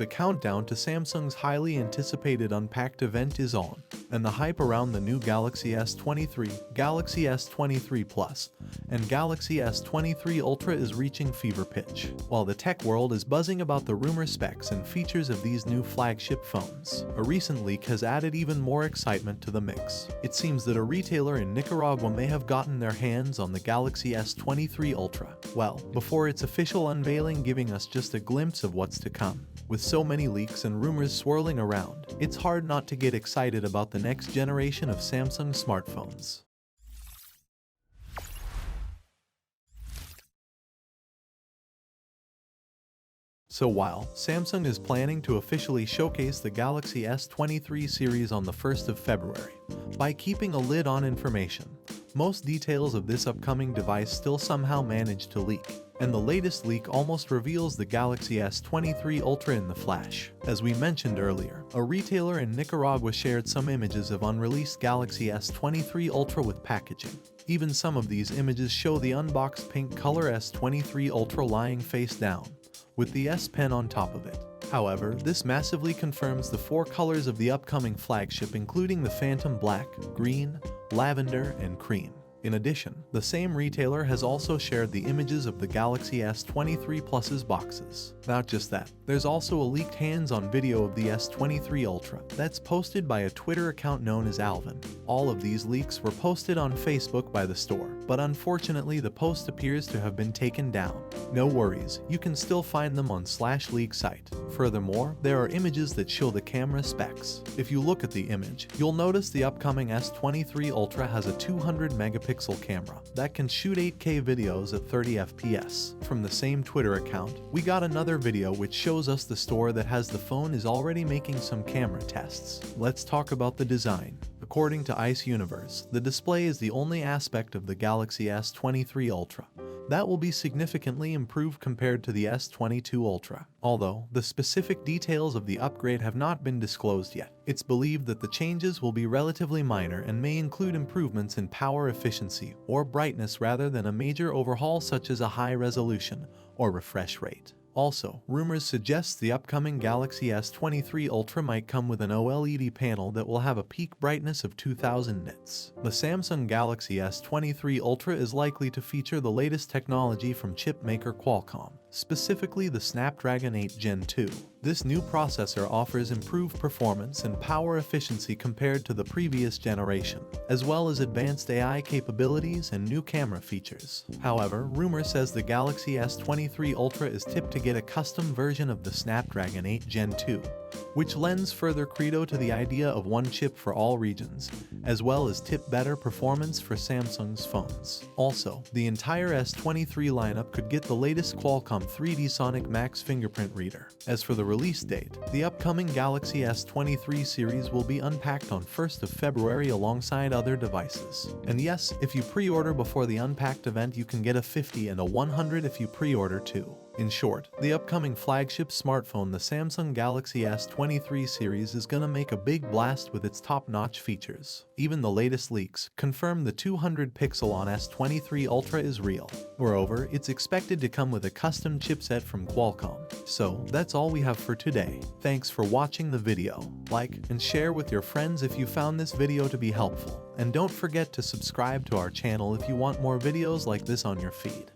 The countdown to Samsung's highly anticipated Unpacked event is on, and the hype around the new Galaxy S23, Galaxy S23 Plus, and Galaxy S23 Ultra is reaching fever pitch. While the tech world is buzzing about the rumor specs and features of these new flagship phones, a recent leak has added even more excitement to the mix. It seems that a retailer in Nicaragua may have gotten their hands on the Galaxy S23 Ultra, well, before its official unveiling, giving us just a glimpse of what's to come. With so many leaks and rumors swirling around, it's hard not to get excited about the next generation of Samsung smartphones. So while Samsung is planning to officially showcase the Galaxy S23 series on the 1st of February, by keeping a lid on information, most details of this upcoming device still somehow manage to leak. And the latest leak almost reveals the Galaxy S23 Ultra in the flash. As we mentioned earlier, a retailer in Nicaragua shared some images of unreleased Galaxy S23 Ultra with packaging. Even some of these images show the unboxed pink color S23 Ultra lying face down, with the S Pen on top of it. However, this massively confirms the 4 colors of the upcoming flagship, including the Phantom Black, Green, Lavender, and Cream. In addition, the same retailer has also shared the images of the Galaxy S23 Plus's boxes. Not just that, there's also a leaked hands-on video of the S23 Ultra that's posted by a Twitter account known as Alvin. All of these leaks were posted on Facebook by the store, but unfortunately the post appears to have been taken down. No worries, you can still find them on /leak site. Furthermore, there are images that show the camera specs. If you look at the image, you'll notice the upcoming S23 Ultra has a 200 megapixel camera that can shoot 8K videos at 30 FPS. From the same Twitter account, we got another video which shows us the store that has the phone is already making some camera tests. Let's talk about the design. According to Ice Universe, the display is the only aspect of the Galaxy S23 Ultra that will be significantly improved compared to the S22 Ultra. Although the specific details of the upgrade have not been disclosed yet, it's believed that the changes will be relatively minor and may include improvements in power efficiency or brightness rather than a major overhaul such as a high resolution or refresh rate. Also, rumors suggest the upcoming Galaxy S23 Ultra might come with an OLED panel that will have a peak brightness of 2000 nits. The Samsung Galaxy S23 Ultra is likely to feature the latest technology from chip maker Qualcomm, specifically the Snapdragon 8 Gen 2. This new processor offers improved performance and power efficiency compared to the previous generation, as well as advanced AI capabilities and new camera features. However, rumor says the Galaxy S23 Ultra is tipped to get a custom version of the Snapdragon 8 Gen 2, which lends further credo to the idea of one chip for all regions, as well as tip better performance for Samsung's phones. Also, the entire S23 lineup could get the latest Qualcomm 3D Sonic Max fingerprint reader. As for the release date, the upcoming Galaxy S23 series will be unpacked on 1st of February alongside other devices. And yes, if you pre-order before the Unpacked event, you can get a 50 and a 100 if you pre-order too. In short, the upcoming flagship smartphone, the Samsung Galaxy S23 series, is gonna make a big blast with its top-notch features. Even the latest leaks confirm the 200 pixel on S23 Ultra is real. Moreover, it's expected to come with a custom chipset from Qualcomm. So, that's all we have for today. Thanks for watching the video. Like and share with your friends if you found this video to be helpful. And don't forget to subscribe to our channel if you want more videos like this on your feed.